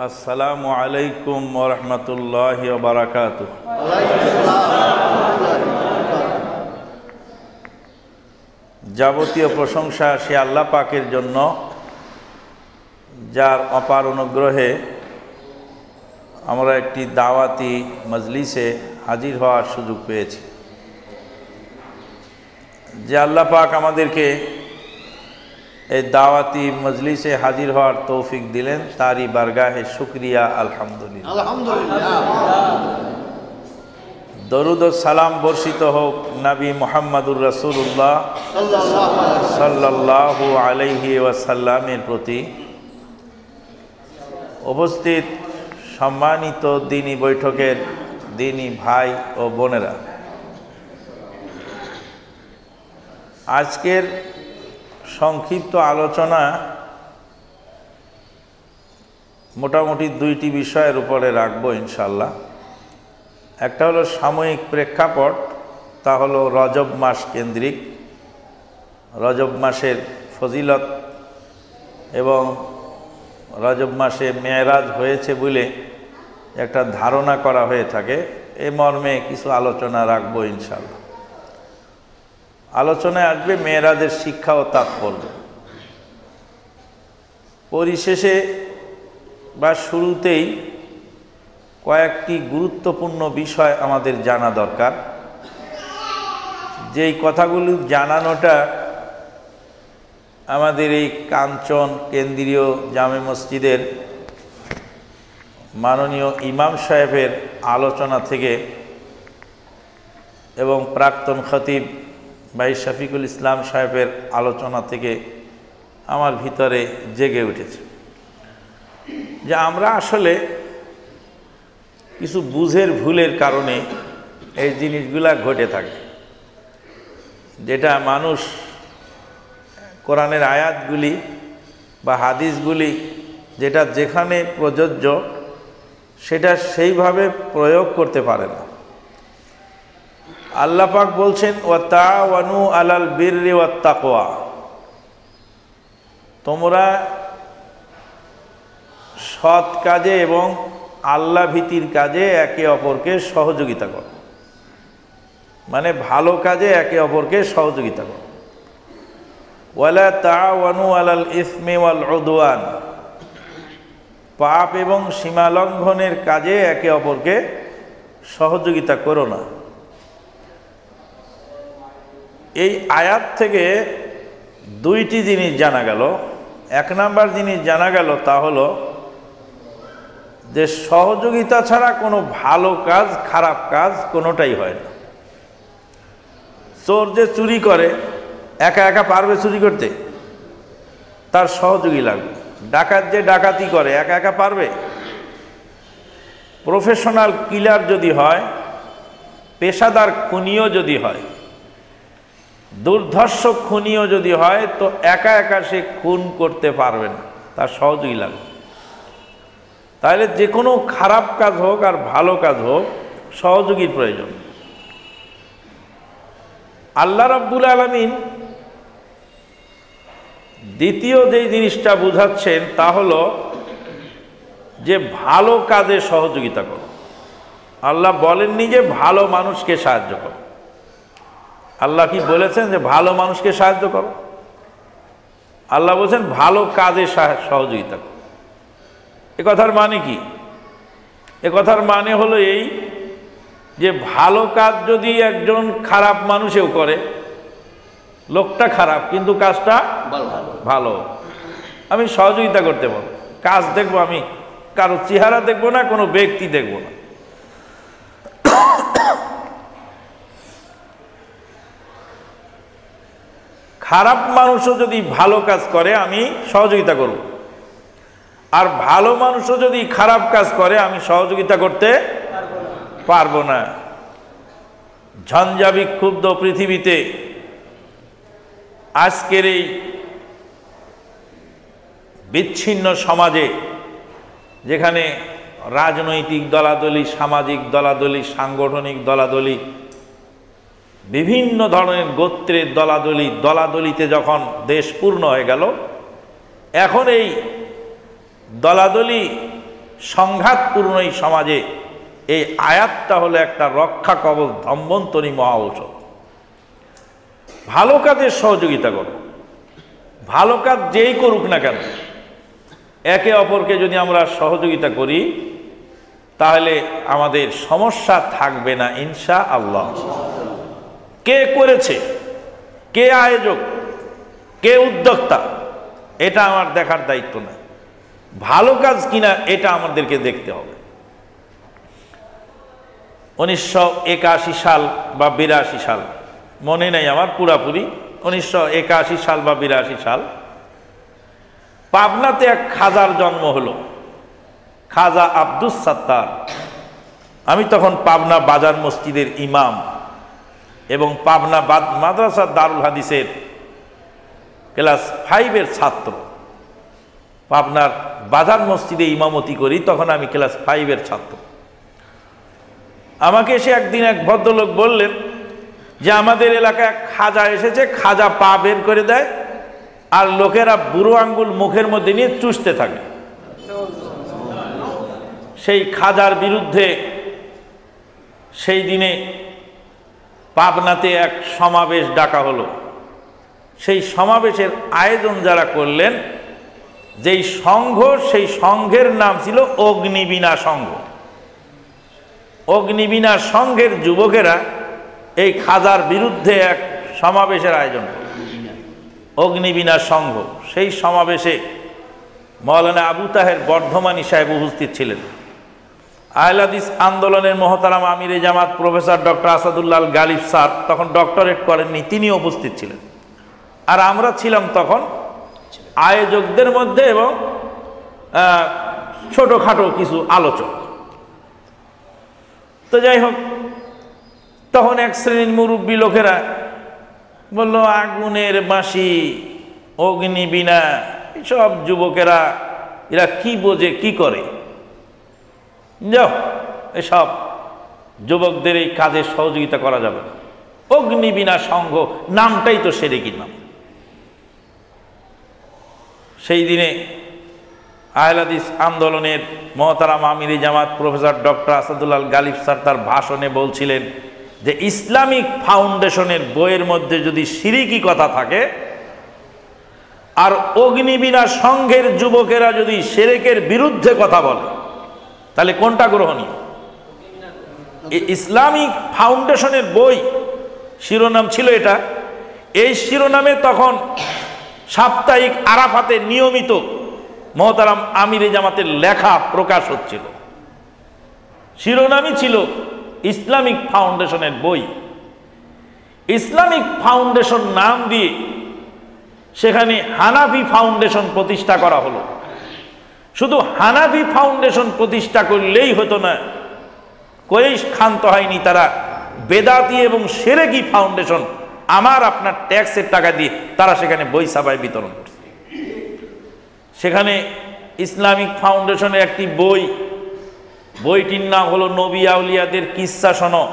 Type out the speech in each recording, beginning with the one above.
আসসালামু আলাইকুম ওয়া রাহমাতুল্লাহি ওয়া বারাকাতুহু। যাবতীয় প্রশংসা সে আল্লাহ পাকের জন্য, যার অপার অনুগ্রহে আমরা একটি দাওয়াতি মজলিসে হাজির হওয়ার সুযোগ পেয়েছি। যে আল্লাহ পাক আমাদেরকে এই দাওয়াতি মজলিসে হাজির হওয়ার তৌফিক দিলেন, তারই বারগাহে শুকরিয়া আলহামদুলিল্লাহ। দরুদ ও সালাম বর্ষিত হোক নবী মুহাম্মদুর রাসূলুল্লাহ সাল্লাল্লাহু আলাইহি ওয়াসাল্লামের প্রতি। উপস্থিত সম্মানিত দ্বীনি বৈঠকের দ্বীনি ভাই ও বোনেরা, আজকের সংক্ষিপ্ত আলোচনা মোটামুটি দুইটি বিষয়ের উপরে রাখবো ইনশাল্লাহ। একটা হলো সাময়িক প্রেক্ষাপট, তা হলো রজব মাস কেন্দ্রিক, রজব মাসের ফজিলত এবং রজব মাসে মেরাজ হয়েছে বলে একটা ধারণা করা হয়ে থাকে। এ মর্মে কিছু আলোচনা রাখবো ইনশাল্লাহ। আলোচনায় আসবে মেরাজের শিক্ষা ও তাৎপর্য। পরিশেষে বা শুরুতেই কয়েকটি গুরুত্বপূর্ণ বিষয় আমাদের জানা দরকার, যেই কথাগুলি জানানোটা আমাদের এই কাঞ্চন কেন্দ্রীয় জামে মসজিদের মাননীয় ইমাম সাহেবের আলোচনা থেকে এবং প্রাক্তন খতিব ভাই শফিকুল ইসলাম সাহেবের আলোচনা থেকে আমার ভিতরে জেগে উঠেছে যে আমরা আসলে কিছু বুঝের ভুলের কারণে এই জিনিসগুলা ঘটে থাকে, যেটা মানুষ কোরআনের আয়াতগুলি বা হাদিসগুলি যেটা যেখানে প্রযোজ্য সেটা সেইভাবে প্রয়োগ করতে পারে না। আল্লাহ পাক বলছেন ওয়াতাওয়ানু আলাল বিররি ওয়াত তাকওয়া, তোমরা সৎ কাজে এবং আল্লাহ ভীতির কাজে একে অপরকে সহযোগিতা করো, মানে ভালো কাজে একে অপরকে সহযোগিতা করো। ওয়ালা তাওয়ানু আলাল ইসমি ওয়াল উদওয়ান, পাপ এবং সীমালঙ্ঘনের কাজে একে অপরকে সহযোগিতা করো না। এই আয়াত থেকে দুইটি জিনিস জানা গেল। এক নাম্বার জিনিস জানা গেল তা হলো যে সহযোগিতা ছাড়া কোনো ভালো কাজ খারাপ কাজ কোনোটাই হয় না। চোর যে চুরি করে একা একা পারবে চুরি করতে? তার সহযোগী লাগবে। ডাকাত যে ডাকাতি করে একা একা পারবে? প্রফেশনাল কিলার যদি হয়, পেশাদার খুনিও যদি হয়, দুর্ধর্ষ খুনিও যদি হয়, তো একা একা সে খুন করতে পারবে না, তার সহযোগী লাগবে। তাহলে যে কোনো খারাপ কাজ হোক আর ভালো কাজ হোক, সহযোগীর প্রয়োজন। আল্লাহ রাব্বুল আলামিন দ্বিতীয় যেই জিনিসটা বুঝাচ্ছেন তা হলো যে ভালো কাজে সহযোগিতা করো। আল্লাহ বলেননি যে ভালো মানুষকে সাহায্য করো। আল্লাহ কি বলেছেন যে ভালো মানুষকে সাহায্য করো? আল্লাহ বলছেন ভালো কাজে সহযোগিতা করো। এ কথার মানে কি? এ কথার মানে হলো এই যে ভালো কাজ যদি একজন খারাপ মানুষেও করে, লোকটা খারাপ কিন্তু কাজটা ভালো, আমি সহযোগিতা করতে পারবো। কাজ দেখবো, আমি কারো চেহারা দেখবো না, কোনো ব্যক্তি দেখবো না। খারাপ মানুষও যদি ভালো কাজ করে আমি সহযোগিতা করব, আর ভালো মানুষও যদি খারাপ কাজ করে আমি সহযোগিতা করতে পারবো না। ঝঞ্ঝা বিক্ষুব্ধ পৃথিবীতে আজকের এই বিচ্ছিন্ন সমাজে, যেখানে রাজনৈতিক দলাদলি, সামাজিক দলাদলি, সাংগঠনিক দলাদলি, বিভিন্ন ধরনের গোত্রের দলাদলিতে যখন দেশ পূর্ণ হয়ে গেল, এখন এই দলাদলি সংঘাতপূর্ণ এই সমাজে এই আয়াতটা হলো একটা রক্ষা কবচ, ধম্বন্তরী মহা ঔষধ। ভালো কাজের সহযোগিতা করো, ভালো কাজ যেই করুক না কেন, একে অপরকে যদি আমরা সহযোগিতা করি তাহলে আমাদের সমস্যা থাকবে না ইনশাআল্লাহ। কে করেছে, কে আয়োজক, কে উদ্যোক্তা, এটা আমার দেখার দায়িত্ব না। ভালো কাজ কিনা এটা আমাদেরকে দেখতে হবে। 1981 সাল বা 82 সাল, মনে নেই আমার পুরাপুরি, 1981 সাল বা 82 সাল, পাবনাতে এক খাজার জন্ম হলো, খাজা আব্দুস সাত্তার। আমি তখন পাবনা বাজার মসজিদের ইমাম এবং পাবনা মাদ্রাসা দারুল হাদিসের ক্লাস 5-এর ছাত্র। পাবনার বাজার মসজিদে ইমামতি করি, তখন আমি ক্লাস 5-এর ছাত্র। আমাকে এসে একদিন এক ভদ্রলোক বললেন যে আমাদের এলাকায় খাজা এসেছে, খাজা পা বের করে দেয় আর লোকেরা বুড়ো আঙ্গুল মুখের মধ্যে নিয়ে চুষতে থাকে। সেই খাজার বিরুদ্ধে সেই দিনে পাবনাতে এক সমাবেশ ডাকা হলো। সেই সমাবেশের আয়োজন যারা করলেন, যেই সংঘ, সেই সংঘের নাম ছিল অগ্নিবীণা সংঘ। অগ্নিবীণা সংঘের যুবকেরা এই খাজার বিরুদ্ধে এক সমাবেশের আয়োজন করল, অগ্নিবীণা সংঘ। সেই সমাবেশে মাওলানা আবু তাহের বর্ধমানী সাহেব উপস্থিত ছিলেন। আহলে হাদিস আন্দোলনের মহতারাম আমিরে জামাত professor doctor Asadullah Ghalib sir তখন ডক্টরেট করেননি, তিনি উপস্থিত ছিলেন। আর আমরা ছিলাম তখন আয়োজকদের মধ্যে এবং ছোটোখাটো কিছু আলোচক। তো যাই হোক, তখন এক শ্রেণীর মুরব্বী লোকেরা বলল, আগুনের বাঁশি, অগ্নিবীণা, সব যুবকেরা এরা কি বোঝে, কি করে, যাও এসব যুবকদের এই কাজে সহযোগিতা করা যাবে। অগ্নিবীণা সংঘ নামটাই তো শিরকি নাম। সেই দিনে আহলে হাদিস আন্দোলনের মহতারাম আমিরে জামাত professor doctor Asadullah Ghalib sir তার ভাষণে বলছিলেন যে ইসলামিক ফাউন্ডেশনের বইয়ের মধ্যে যদি শিরকি কথা থাকে আর অগ্নিবীণা সংঘের যুবকেরা যদি শিরকের বিরুদ্ধে কথা বলে, তাহলে কোনটা গ্রহণীয়? ইসলামিক ফাউন্ডেশনের বই শিরোনাম ছিল এটা। এই শিরোনামে তখন সাপ্তাহিক আরাফাতে নিয়মিত মহতারাম আমিরে জামাতের লেখা প্রকাশ হচ্ছিল। শিরোনামই ছিল ইসলামিক ফাউন্ডেশনের বই। ইসলামিক ফাউন্ডেশন নাম দিয়ে সেখানে হানাফি ফাউন্ডেশন প্রতিষ্ঠা করা হলো। শুধু হানাফি ফাউন্ডেশন প্রতিষ্ঠা করলেই হতো না, কয়েস ক্ষান্ত হয়নি, তারা বেদাতি এবং শিরকি ফাউন্ডেশন, আমার আপনার ট্যাক্সের টাকা দিয়ে তারা সেখানে বই ছাপায় বিতরণ করছে। সেখানে ইসলামিক ফাউন্ডেশনের একটি বই, বইটির নাম হলো নবী আউলিয়াদের কিস্সা শোনো।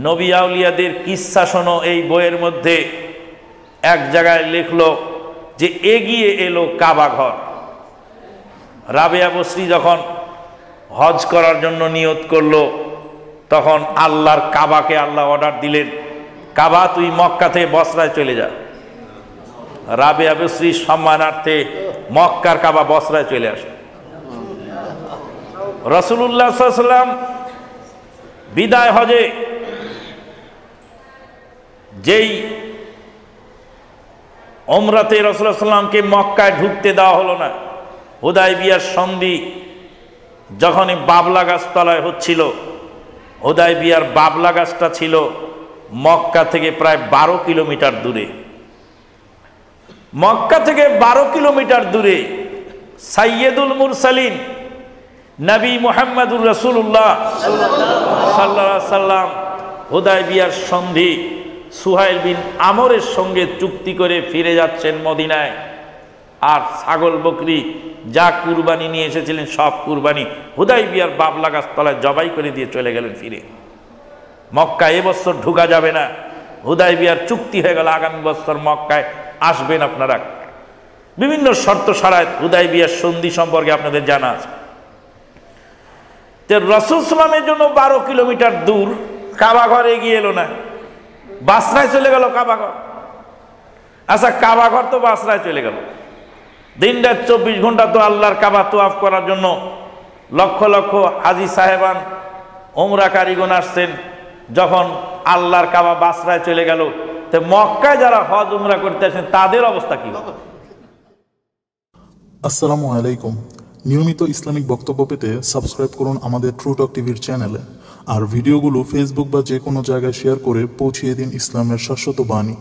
নবী আউলিয়াদের কিস্সা শোনো, এই বইয়ের মধ্যে এক জায়গায় লিখলো যে এগিয়ে এলো কাবা ঘর। রাবেয়া বসরি যখন হজ করার জন্য নিয়ত করলো, তখন আল্লাহর কাবাকে আল্লাহ অর্ডার দিলেন, কাবা তুই মক্কা থেকে বসরায় চলে যা। রাবেয়া বসরির সম্মানার্থে মক্কার কাবা বসরায় চলে আসে। রাসূলুল্লাহ সাল্লাল্লাহু আলাইহি ওয়াসাল্লাম বিদায় হজে যেই ওমরাতে রাসূলুল্লাহ সাল্লাল্লাহু আলাইহি ওয়াসাল্লামকে মক্কায় ঢুকতে দেওয়া হলো না। হুদায়বিয়ার সন্ধি যখনই বাবলা গাছ তলায় হচ্ছিল, হুদায়বিয়ার বাবলা গাছটা ছিল মক্কা থেকে প্রায় 12 কিলোমিটার দূরে। মক্কা থেকে 12 কিলোমিটার দূরে সাইয়্যিদুল মুরসালিন নবী মুহাম্মদুর রাসূলুল্লাহ সাল্লাল্লাহু আলাইহি ওয়াসাল্লাম হুদায়বিয়ার সন্ধি সুহাইল বিন আমরের সঙ্গে চুক্তি করে ফিরে যাচ্ছেন মদিনায়। আর ছাগল বকরি যা কুরবানি নিয়ে এসেছিলেন সব কুরবানি হুদায়বিয়ার বাবলা গাছ তলায় জবাই করে দিয়ে চলে গেলেন ফিরে। মক্কা এবছর ঢুকা যাবে না, হুদায়বিয়ার চুক্তি হয়ে গেল, আগামী বছর মক্কায় আসবেন আপনারা। বিভিন্ন শর্ত সারায় হুদাইবিয়ার সন্ধি সম্পর্কে আপনাদের জানা আছে। রাসূল সাল্লামের জন্য 12 কিলোমিটার দূর কাবা ঘর এগিয়ে এলো না, বাসরায় চলে গেল কাবা ঘর। আচ্ছা, কাবা ঘর তো বাসরায় চলে গেল, দিন রাত 24 ঘন্টা তো আল্লাহর কাবা তোয়াফ করার জন্য লক্ষ লক্ষ হাজি সাহেবান ওমরা কারিগণ আসছেন। যখন আল্লাহর কাবা বাসরায় চলে গেল, তো মক্কায় যারা হজ উমরা করতে আসেন তাদের অবস্থা কি হবে? আসসালামু আলাইকুম। নিয়মিত ইসলামিক বক্তব্য পেতে সাবস্ক্রাইব করুন আমাদের ট্রু টক টিভির চ্যানেলে, আর ভিডিওগুলো ফেসবুক বা যে কোনো জায়গায় শেয়ার করে পৌঁছিয়ে দিন ইসলামের শাশ্বত বাণী।